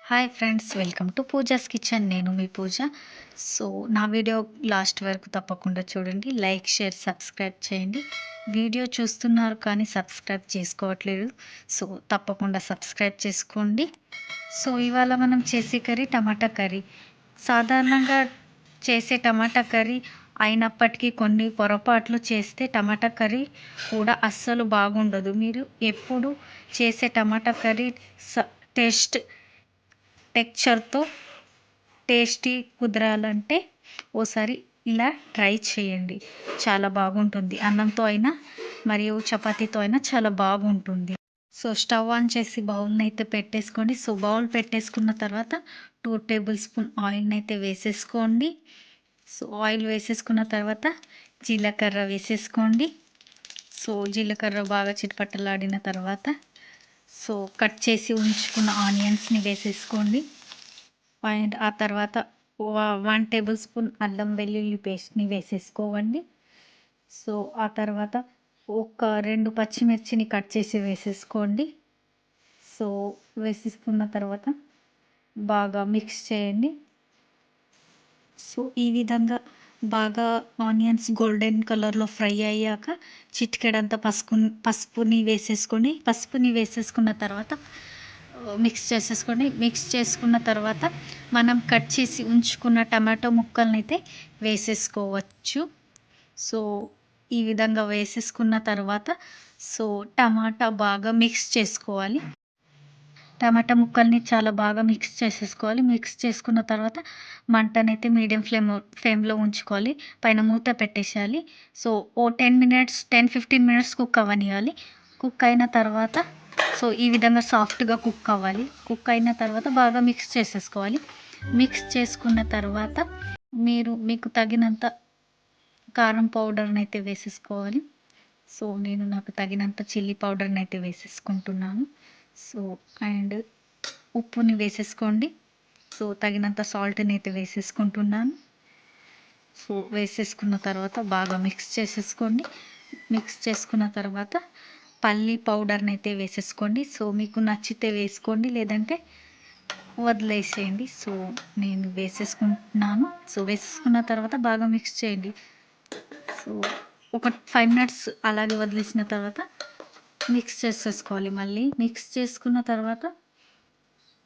Hi friends, welcome to pujas kitchen. నేను మీ పూజ. So నా video last వరకు తప్పకుండా చూడండి. లైక్, షేర్, సబ్స్క్రైబ్ చేయండి. వీడియో చూస్తున్నారు కానీ సబ్స్క్రైబ్ చేసుకోవట్లేదు. సో తప్పకుండా సబ్స్క్రైబ్ చేసుకోండి. సో ఇవాళ మనం చేసే కర్రీ టమాటా కర్రీ. సాధారణంగా చేసే టమాటా కర్రీ అయినప్పటికీ కొన్ని పొరపాట్లు చేస్తే టమాటా కర్రీ కూడా అస్సలు బాగుండదు. మీరు ఎప్పుడు చేసే టమాటా కర్రీ టేస్ట్ టెక్చర్తో టేస్టీ కుదరాలంటే ఓసారి ఇలా ట్రై చేయండి. చాలా బాగుంటుంది. అన్నంతో అయినా మరియు చపాతీతో అయినా చాలా బాగుంటుంది. సో స్టవ్ ఆన్ చేసి బౌల్ని అయితే పెట్టేసుకోండి. సో బౌల్ పెట్టేసుకున్న తర్వాత 2 టేబుల్ స్పూన్ ఆయిల్ని అయితే వేసేసుకోండి. సో ఆయిల్ వేసేసుకున్న తర్వాత జీలకర్ర వేసేసుకోండి. సో జీలకర్ర బాగా చిటపటలాడిన తర్వాత సో కట్ చేసి ఉంచుకున్న ఆనియన్స్ని వేసేసుకోండి. అండ్ ఆ తర్వాత 1 టేబుల్ స్పూన్ అల్లం వెల్లుల్లి పేస్ట్ని వేసేసుకోవండి. సో ఆ తర్వాత ఒక 2 పచ్చిమిర్చిని కట్ చేసి వేసేసుకోండి. సో వేసేసుకున్న తర్వాత బాగా మిక్స్ చేయండి. సో ఈ విధంగా బాగా ఆనియన్స్ గోల్డెన్ కలర్లో ఫ్రై అయ్యాక చిటికెడంత పసుపుని వేసేసుకొని పసుపుని వేసేసుకున్న తర్వాత మిక్స్ చేసేసుకోండి. మిక్స్ చేసుకున్న తర్వాత మనం కట్ చేసి ఉంచుకున్న టమాటో ముక్కల్ని అయితే వేసేసుకోవచ్చు. సో ఈ విధంగా వేసేసుకున్న తర్వాత సో టమాటా బాగా మిక్స్ చేసుకోవాలి. టమాటా ముక్కల్ని చాలా బాగా మిక్స్ చేసేసుకోవాలి. మిక్స్ చేసుకున్న తర్వాత మంటనైతే మీడియం ఫ్లేమ్లో ఉంచుకోవాలి. పైన మూత పెట్టేసేయాలి. సో ఓ 10-15 మినిట్స్ కుక్ అవ్వనియాలి. కుక్ అయిన తర్వాత సో ఈ విధంగా సాఫ్ట్గా కుక్ అవ్వాలి. కుక్ అయిన తర్వాత బాగా మిక్స్ చేసేసుకోవాలి. మిక్స్ చేసుకున్న తర్వాత మీకు తగినంత కారం పౌడర్ని అయితే వేసేసుకోవాలి. సో నేను నాకు తగినంత చిల్లీ పౌడర్ని అయితే వేసేసుకుంటున్నాను. సో అండ్ ఉప్పుని వేసేసుకోండి. సో తగినంత సాల్ట్ని అయితే వేసేసుకుంటున్నాను. సో వేసేసుకున్న తర్వాత బాగా మిక్స్ చేసేసుకోండి. మిక్స్ చేసుకున్న తర్వాత పల్లి పౌడర్ని అయితే వేసేసుకోండి. సో మీకు నచ్చితే వేసుకోండి, లేదంటే వదిలేసేయండి. సో నేను వేసేసుకుంటున్నాను. సో వేసేసుకున్న తర్వాత బాగా మిక్స్ చేయండి. సో ఒక 5 మినిట్స్ అలాగే వదిలేసిన తర్వాత మిక్స్ చేసేసుకోవాలి. మళ్ళీ మిక్స్ చేసుకున్న తర్వాత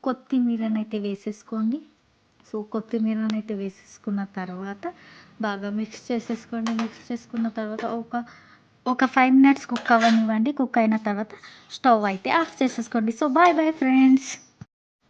కొత్తిమీరనైతే వేసేసుకోండి. సో కొత్తిమీరనైతే వేసేసుకున్న తర్వాత బాగా మిక్స్ చేసేసుకోండి. మిక్స్ చేసుకున్న తర్వాత ఒక 5 మినిట్స్ కుక్ అవ్వనివ్వండి. కుక్ అయిన తర్వాత స్టవ్ అయితే ఆఫ్ చేసేసుకోండి. So bye bye friends.